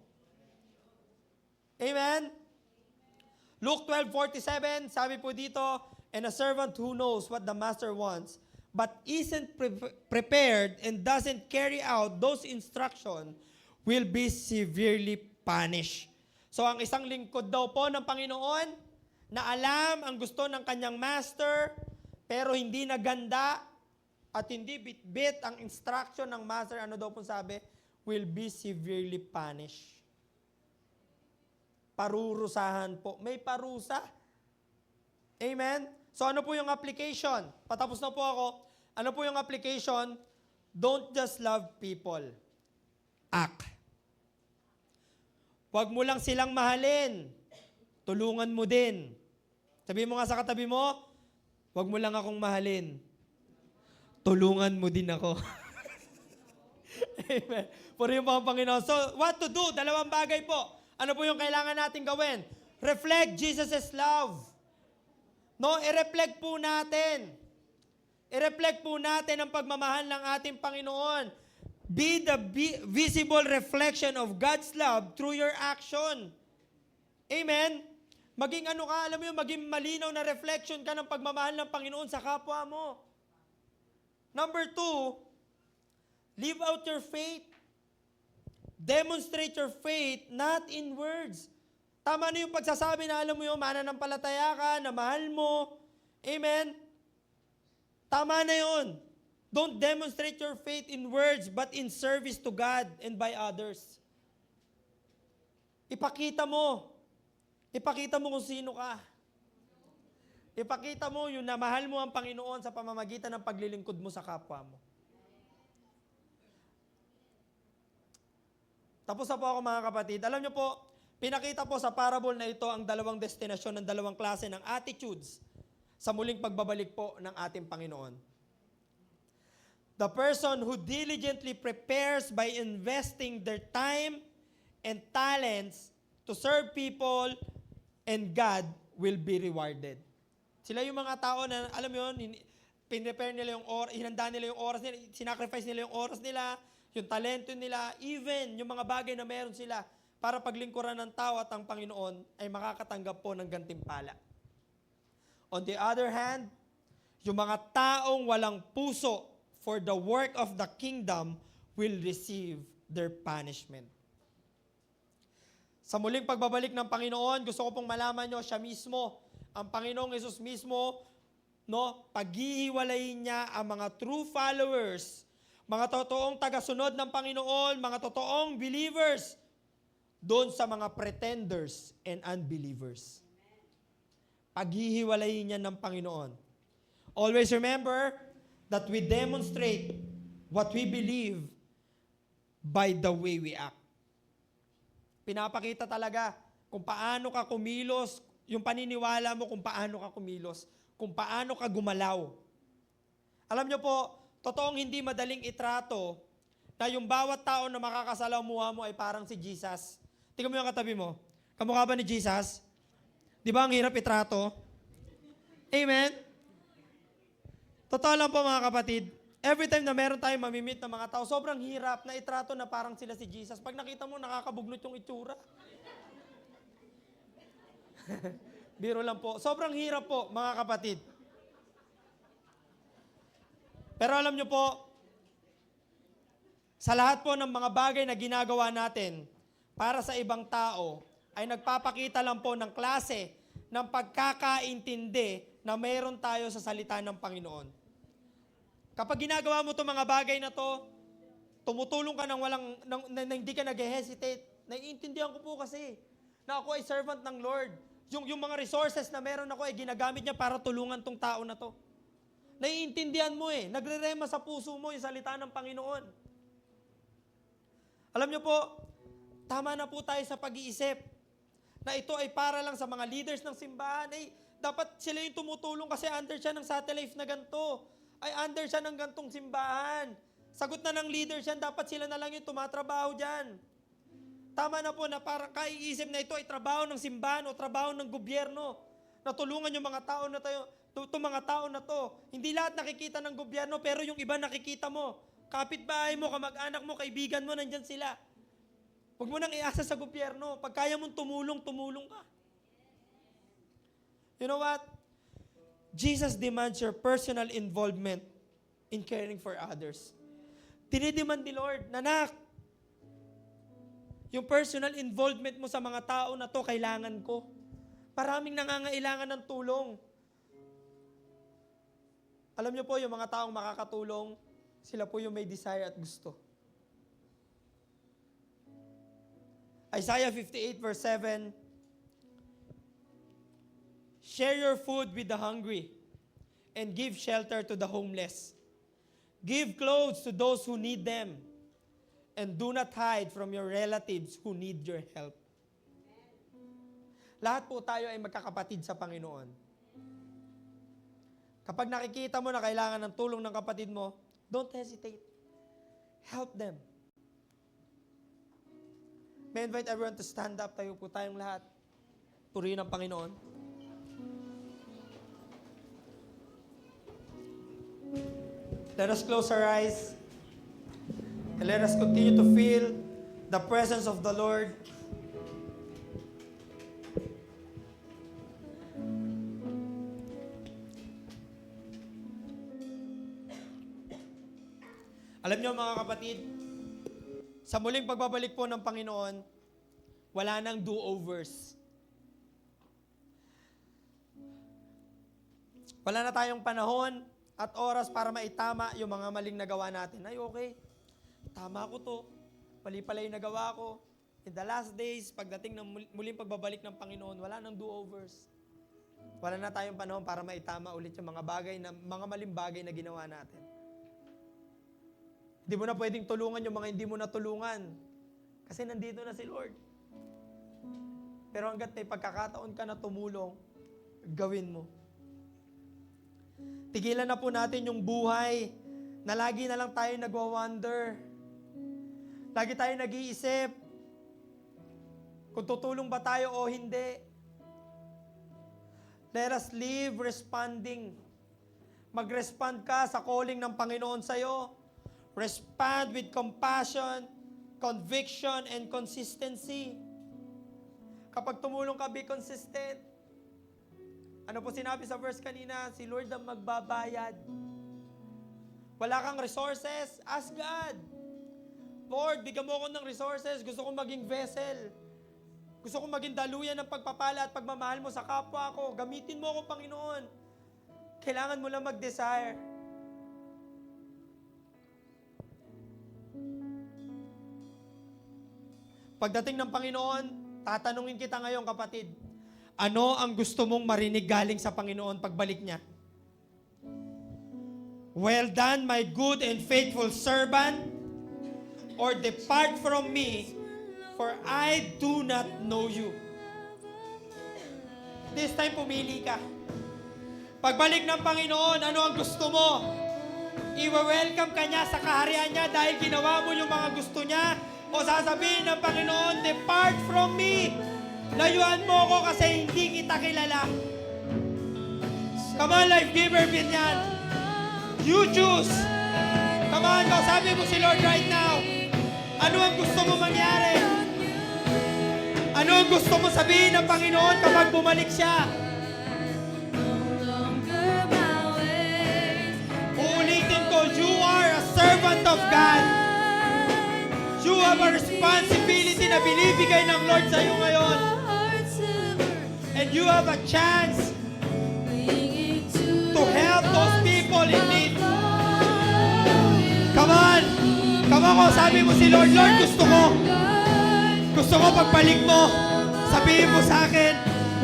Amen? Luke 12:47, sabi po dito, and a servant who knows what the master wants, but isn't prepared and doesn't carry out those instructions, will be severely punished. So ang isang lingkod daw po ng Panginoon, na alam ang gusto ng kanyang master, pero hindi naganda at hindi bit-bit ang instruction ng master, ano daw po sabi, will be severely punished. Parurusahan po. May parusa. Amen? So ano po yung application? Patapos na po ako. Ano po yung application? Don't just love people. Act. Huwag mo lang silang mahalin. Tulungan mo din. Sabihin mo nga sa katabi mo, huwag mo lang akong mahalin. Tulungan mo din ako. Amen. Purihin po ang Panginoon. So, what to do? Dalawang bagay po. Ano po yung kailangan natin gawin? Reflect Jesus' love. No, i-reflect po natin. I-reflect po natin ang pagmamahal ng ating Panginoon. Be the visible reflection of God's love through your action. Amen? Maging ano ka, alam mo yun, maging malinaw na reflection ka ng pagmamahal ng Panginoon sa kapwa mo. Number 2, live out your faith. Demonstrate your faith, not in words. Tama na yung pagsasabi na alam mo yun, mananampalataya ka, na mahal mo. Amen? Tama na yun. Don't demonstrate your faith in words, but in service to God and by others. Ipakita mo. Ipakita mo kung sino ka. Ipakita mo yung namahal mo ang Panginoon sa pamamagitan ng paglilingkod mo sa kapwa mo. Tapos na po ako mga kapatid. Alam niyo po, pinakita po sa parable na ito ang dalawang destinasyon ng dalawang klase ng attitudes sa muling pagbabalik po ng ating Panginoon. The person who diligently prepares by investing their time and talents to serve people and God will be rewarded. Sila yung mga tao na, alam mo yun, pinrepare nila yung oras, hinanda nila yung oras nila, sinacrifice nila yung oras nila, yung talento nila, even yung mga bagay na meron sila para paglingkuran ng tao at ang Panginoon ay makakatanggap po ng gantimpala. On the other hand, yung mga taong walang puso for the work of the kingdom will receive their punishment. Sa muling pagbabalik ng Panginoon, gusto ko pong malaman nyo, siya mismo, ang Panginoong Yesus mismo, no, paghihiwalayin niya ang mga true followers, mga totoong tagasunod ng Panginoon, mga totoong believers, doon sa mga pretenders and unbelievers. Paghihiwalayin niya ng Panginoon. Always remember that we demonstrate what we believe by the way we act. Pinapakita talaga kung paano ka kumilos, yung paniniwala mo kung paano ka kumilos, kung paano ka gumalaw. Alam niyo po, totoong hindi madaling itrato na yung bawat tao na makakasalamuha mo ay parang si Jesus. Tingnan mo yung katabi mo. Kamukha ba ni Jesus? Di ba ang hirap itrato? Amen? Totoo lang po mga kapatid, every time na meron tayong mamimit ng mga tao, sobrang hirap na itrato na parang sila si Jesus. Pag nakita mo, nakakabugnot yung itsura. Biro lang po. Sobrang hirap po, mga kapatid. Pero alam nyo po, sa lahat po ng mga bagay na ginagawa natin para sa ibang tao, ay nagpapakita lang po ng klase ng pagkakaintindi na mayroon tayo sa salita ng Panginoon. Kapag ginagawa mo itong mga bagay na to, tumutulong ka na hindi ka nag-hesitate. Naiintindihan ko po kasi na ako ay servant ng Lord. Yung mga resources na meron ako ay ginagamit niya para tulungan tong tao na to. Naiintindihan mo nagre-rema sa puso mo yung salita ng Panginoon. Alam niyo po, tama na po tayo sa pag-iisip na ito ay para lang sa mga leaders ng simbahan. Dapat sila yung tumutulong kasi under siya ng satellite na ganito. Ay under siya ng gantong simbahan. Sagot na ng leaders yan, dapat sila na lang yung tumatrabaho dyan. Tama na po na parang kaiisip na ito ay trabaho ng simbahan o trabaho ng gobyerno. natulungan yung mga tao na tayo, mga tao na to. Hindi lahat nakikita ng gobyerno, pero yung iba nakikita mo. Kapitbahay mo, kamag-anak mo, kaibigan mo, nandyan sila. Huwag mo nang iasa sa gobyerno. Pag kaya mong tumulong, tumulong ka. You know what? Jesus demands your personal involvement in caring for others. Dinidemand ni Lord, nanak, yung personal involvement mo sa mga tao na to, kailangan ko. Maraming nangangailangan ng tulong. Alam niyo po, yung mga taong makakatulong, sila po yung may desire at gusto. Isaiah 58 verse 7, share your food with the hungry and give shelter to the homeless. Give clothes to those who need them and do not hide from your relatives who need your help. Lahat po tayo ay magkakapatid sa Panginoon. Kapag nakikita mo na kailangan ng tulong ng kapatid mo, don't hesitate. Help them. May invite everyone to stand up. Tayo po tayong lahat. Purihin ang Panginoon. Let us close our eyes and let us continue to feel the presence of the Lord. Alam niyo mga kapatid, sa muling pagbabalik po ng Panginoon, wala nang do-overs. Wala na tayong panahon at oras para maitama yung mga maling nagawa natin. Ay, okay, tama ko to. Mali pala yung nagawa ko. In the last days, pagdating ng muling pagbabalik ng Panginoon, wala nang do-overs. Wala na tayong panahon para maitama ulit yung mga maling bagay na ginawa natin. Hindi mo na pwedeng tulungan yung mga hindi mo natulungan. Kasi nandito na si Lord. Pero hanggat may pagkakataon ka na tumulong, gawin mo. Tigilan na po natin yung buhay na lagi na lang tayo nagwa-wonder. Lagi tayo nag-iisip kung tutulong ba tayo o hindi. Let us live responding. Mag-respond ka sa calling ng Panginoon sa'yo. Respond with compassion, conviction, and consistency. Kapag tumulong ka, be consistent. Ano po sinabi sa verse kanina? Si Lord ang magbabayad. Wala kang resources? Ask God. Lord, bigyan mo ako ng resources. Gusto kong maging vessel. Gusto kong maging daluyan ng pagpapala at pagmamahal mo sa kapwa ko. Gamitin mo ako, Panginoon. Kailangan mo lang mag-desire. Pagdating ng Panginoon, tatanungin kita ngayon, kapatid, ano ang gusto mong marinig galing sa Panginoon pagbalik niya? Well done, my good and faithful servant, or depart from me, for I do not know you. This time, pumili ka. Pagbalik ng Panginoon, ano ang gusto mo? I-welcome ka niya sa kaharian niya dahil ginawa mo yung mga gusto niya, o sasabihin ng Panginoon, depart from me. Layuan mo ko kasi hindi kita kilala. Come on, life giver, Binyan. You choose. Come on, kausapin mo si Lord right now. Ano ang gusto mo mangyari? Ano ang gusto mo sabihin ng Panginoon kapag bumalik siya? Uulitin ko, you are a servant of God. You have a responsibility na binibigay ng Lord sa iyo ngayon. And you have a chance to help those people in need. Come on! Come on, sabi mo si Lord, Lord, gusto ko pagbalik mo, sabihin mo sa akin,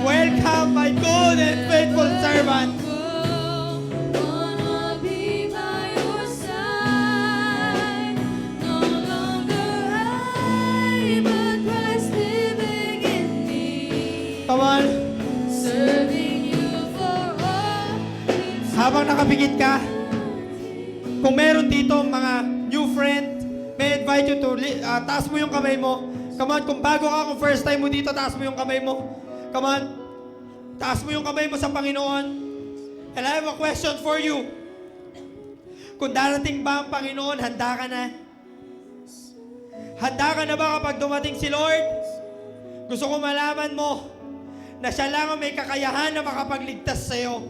welcome my good and faithful servant. Come on. Habang nakapikit ka, kung meron dito mga new friend, may invite you to, taas mo yung kamay mo. Come on, kung bago ka, kung first time mo dito, taas mo yung kamay mo. Come on. Taas mo yung kamay mo sa Panginoon. And I have a question for you. Kung darating ba ang Panginoon, handa ka na? Handa ka na ba kapag dumating si Lord? Gusto ko malaman mo na siya lang ang may kakayahan na makapagligtas sa'yo.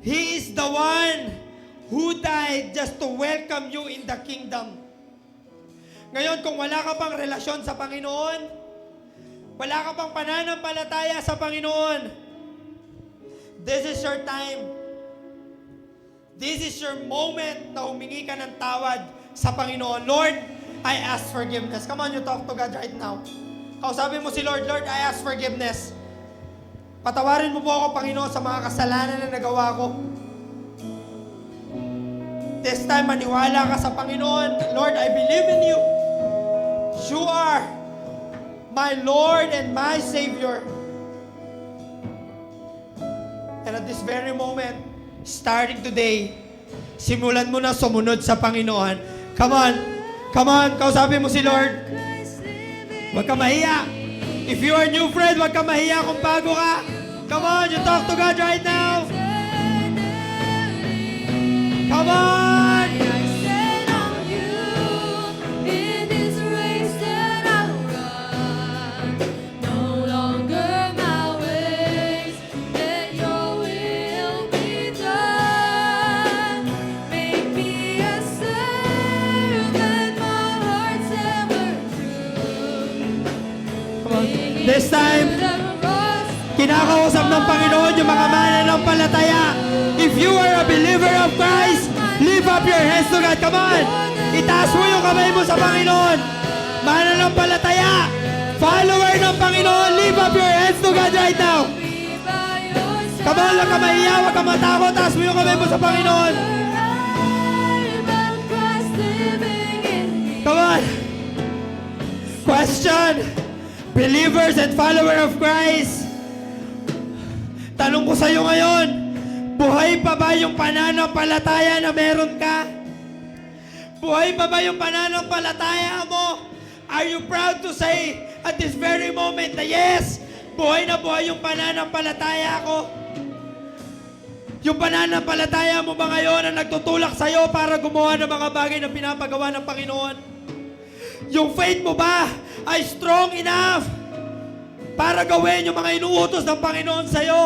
He is the one who died just to welcome you in the kingdom. Ngayon, kung wala ka pang relasyon sa Panginoon, wala ka pang pananampalataya sa Panginoon, this is your time. This is your moment na humingi ka ng tawad sa Panginoon. Lord, I ask forgiveness. Come on, you talk to God right now. Kausapin mo si Lord, Lord, I ask forgiveness. Patawarin mo po ako, Panginoon, sa mga kasalanan na nagawa ko. This time, maniwala ka sa Panginoon. Lord, I believe in you. You are my Lord and my Savior. And at this very moment, starting today, simulan mo na sumunod sa Panginoon. Come on. Come on. Kausapin mo si Lord. Huwag ka mahiya. If you are new friend, huwag ka mahiya kung bago ka. Come on. You talk to God right now. Come on. This time, kinakausap ng Panginoon yung mga mananampalataya. If you are a believer of Christ, lift up your hands to God. Come on! Itaas mo yung kamay mo sa Panginoon. Mananampalataya, follower ng Panginoon, lift up your hands to God right now. Come on, huwag ka mahiya, huwag ka matakot. Taas mo yung kamay mo sa Panginoon. Come on! Question! Believers and follower of Christ, tanong ko sa iyo ngayon, buhay pa ba yung pananampalataya na meron ka? Buhay pa ba yung pananampalataya mo? Are you proud to say at this very moment na yes, buhay na buhay yung pananampalataya ko? Yung pananampalataya mo ba ngayon na nagtutulak sa iyo para gumawa ng mga bagay na pinapagawa ng Panginoon? Yung faith mo ba ay strong enough para gawin yung mga inuutos ng Panginoon sa'yo?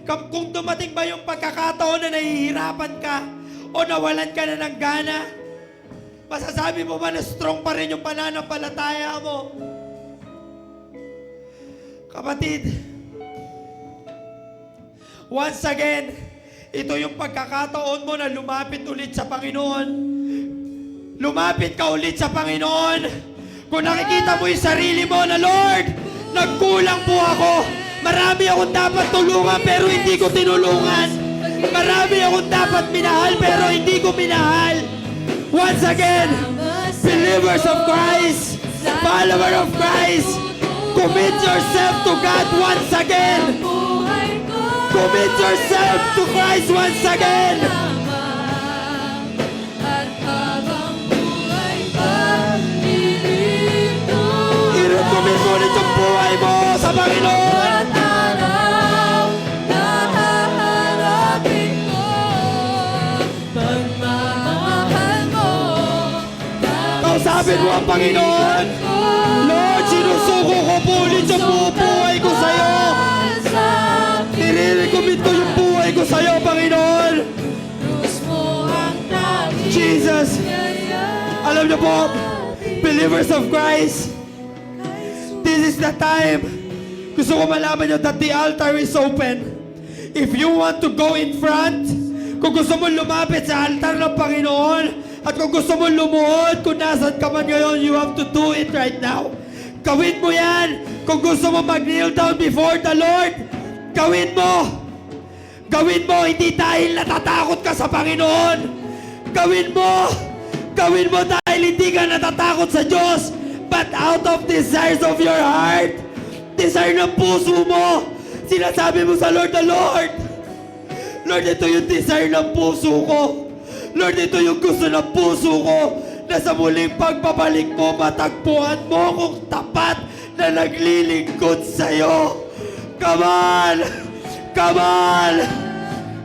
Kung dumating ba yung pagkakataon na nahihirapan ka o nawalan ka na ng gana, masasabi mo ba na strong pa rin yung pananampalataya mo? Kapatid, once again, ito yung pagkakataon mo na lumapit ulit sa Panginoon. Lumapit ka ulit sa Panginoon. Kung nakikita mo yung sarili mo na, Lord, nagkulang po ako. Marami akong dapat tulungan pero hindi ko tinulungan. Marami akong dapat minahal pero hindi ko minahal. Once again, believers of Christ, follower of Christ, commit yourself to God once again. Commit yourself to Christ once again. I-recommit mo ulit yung buhay mo sa Panginoon. Kausapin mo ang Panginoon. Lord, sinusuko ko po ulit yung buhay ko sa'yo. Nire-recommit ko yung buhay ko sa'yo, Panginoon. Jesus, alam niyo po, believers of Christ, this is the time. Gusto ko malaman nyo that the altar is open. If you want to go in front, kung gusto mo lumapit sa altar ng Panginoon, at kung gusto mo lumuhod, kung nasan ka man ngayon, you have to do it right now. Gawin mo yan. Kung gusto mo mag-kneel down before the Lord, gawin mo. Gawin mo, hindi dahil natatakot ka sa Panginoon. Gawin mo. Gawin mo dahil hindi ka natatakot sa Diyos, but out of desires of your heart, desire ng puso mo, sinasabi mo sa Lord na, Lord, ito yung desire ng puso ko. Lord, ito yung gusto ng puso ko, na sa muling pagbabalik mo, matagpuan mo kung tapat na naglilingkod sa'yo. Come on! Come on!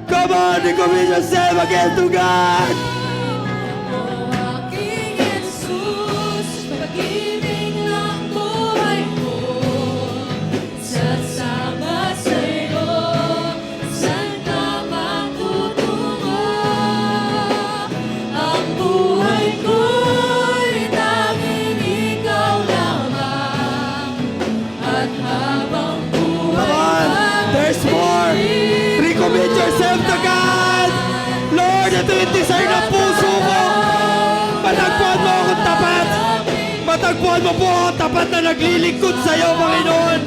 Come on! Recommit yourself again to God! O aking Jesus, pag-ibig ng buhay ko, sasama sa'yo, saan ka matutungo? Ang buhay ko'y tanging ikaw lamang, at habang buhay Come on! There's more! Recommit yourself to God! Lord, ito yung desire ng puso ko! Matagpuan mo akong tapat! Matagpuan mo po akong tapat na naglilingkod sa iyo, Panginoon!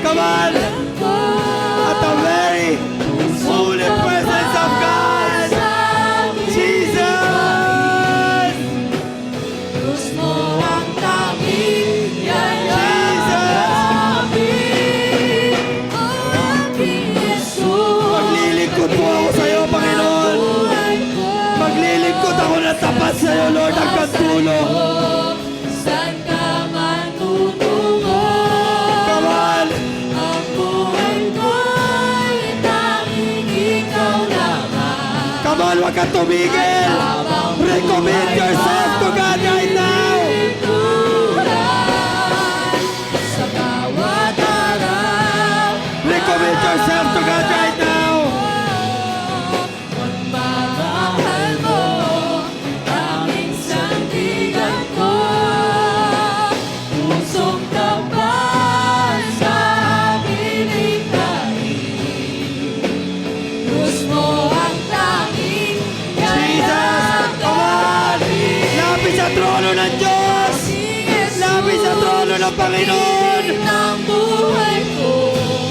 Come on! At the very holy presence of God! Jesus! Diyos mo ang tanging yayapin. O aking Jesus, Maglilingkod po ako sa iyo, Panginoon! buhay ko, Maglilingkod ako ng tapat sa iyo, Lord, hanggang dulo! saan ka man tutungo? Come on! Ang buhay ko'y tanging ikaw lamang. Come on, huwag kang tumigil! Recommit yourself to God right now! Sa bawat araw, Recommit yourself to God right now! magmamahal mo, tanging sandigan ko. Pusong kapal sa akin ikaiin. Diyos mo ang tanging Jesus! Come on! Lapit sa trono ng Diyos! Lapit sa trono ng Panginoon! ng buhay ko.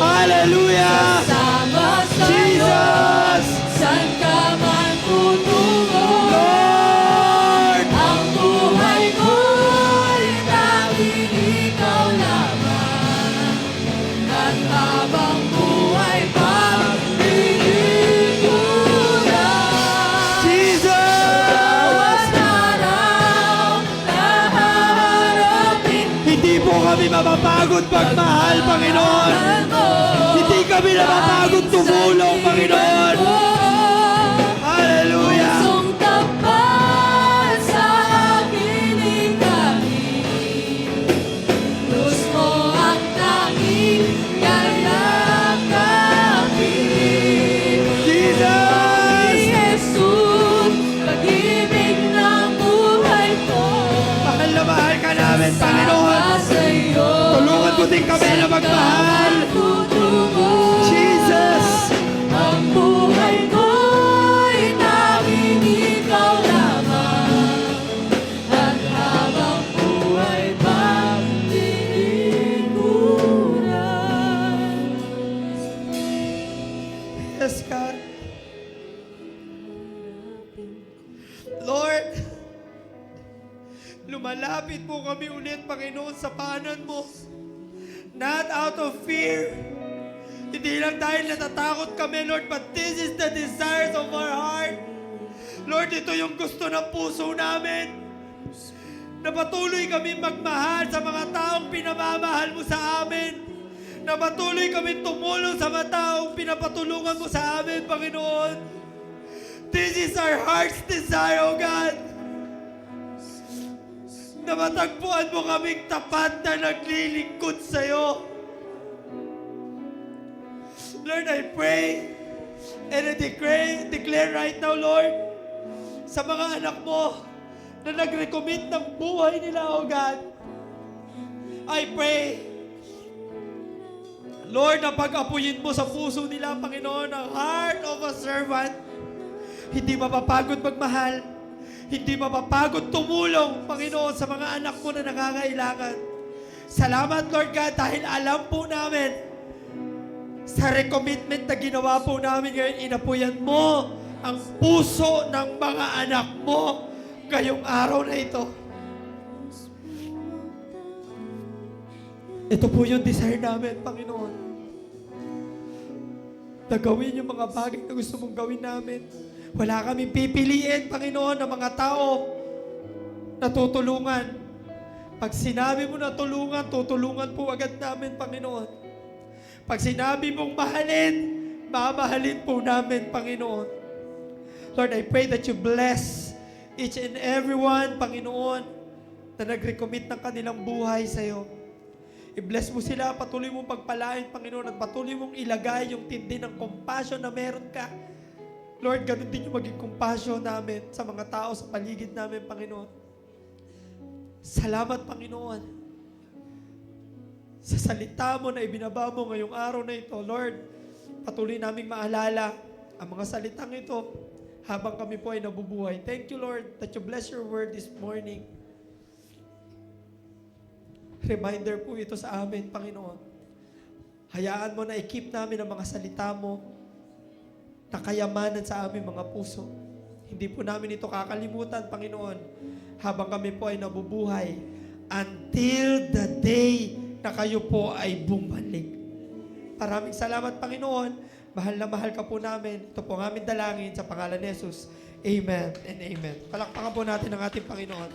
Hallelujah! Sama sa'yo, Jesus! saan ka man tutungo? Lord! Ang buhay ko'y tanging ikaw lamang. At habang buhay pang piniguran. Jesus! Bawat araw na haharapin Hindi po kami mapapagod pagmahal, Panginoon! Hindi kami napapagod tumulong, Panginoon! Hallelujah! Pusong tapat sa akin ikaiin. Diyos mo ang tanging yayakapin. Jesus! Jesus, pag-ibig ng buhay ko. Mahal na mahal ka namin, Panginoon! Sama sa'yo, Tulungan mo din kami na magmahal! tutungo. Jesus! Ang buhay ko'y tanging ikaw lamang. At habang buhay pang tiniguran. Yes, God. Lord, lumalapit po kami ulit, Panginoon, sa paanan mo. Not out of fear. Hindi lang dahil natatakot kami, Lord, but this is the desires of our heart. Lord, ito yung gusto ng puso namin. Na patuloy kami magmahal sa mga taong pinamamahal mo sa amin. Na patuloy kami tumulong sa mga taong pinapatulungan mo sa amin, Panginoon. This is our heart's desire, O God. Na matagpuan mo kaming tapat na naglilingkod sa'yo. Lord, I pray and I declare right now, Lord, sa mga anak mo na nag-recommit ng buhay nila, O God. I pray, Lord, na pag-apuyin mo sa puso nila, Panginoon, ang heart of a servant. Hindi mapapagod magmahal. Hindi mapapagod tumulong, Panginoon, sa mga anak mo na nangangailangan. Salamat, Lord God, dahil alam po namin sa recommitment na ginawa po namin ngayon, inapuyan mo ang puso ng mga anak mo ngayong araw na ito. Ito po yung desire namin, Panginoon. Na gawin yung mga bagay na gusto mong gawin namin. Wala kaming pipiliin, Panginoon, ng mga tao na tutulungan. Pag sinabi mo na tulungan, tutulungan po agad namin, Panginoon. Pag sinabi mong mahalin, mamahalin po namin, Panginoon. Lord, I pray that you bless each and everyone, Panginoon, na nag-recommit ng kanilang buhay sa iyo. I-bless mo sila, patuloy mong pagpalain, Panginoon, at patuloy mong ilagay yung tindi ng compassion na meron ka. Lord, ganun din yung maging compassion namin sa mga tao sa paligid namin, Panginoon. Salamat, Panginoon, sa salita mo na ibinaba mo ngayong araw na ito. Lord, patuloy naming maalala ang mga salitang ito habang kami po ay nabubuhay. Thank you, Lord, that you bless your word this morning. Reminder po ito sa amin, Panginoon. Hayaan mo na i-keep namin ang mga salita mo na kayamanan sa aming mga puso. Hindi po namin ito kakalimutan, Panginoon, habang kami po ay nabubuhay until the day na kayo po ay bumalik. Maraming salamat, Panginoon. Mahal na mahal ka po namin. Ito po ang aming dalangin sa pangalan ni Jesus. Amen and amen. Palakpakan po natin ang ating Panginoon.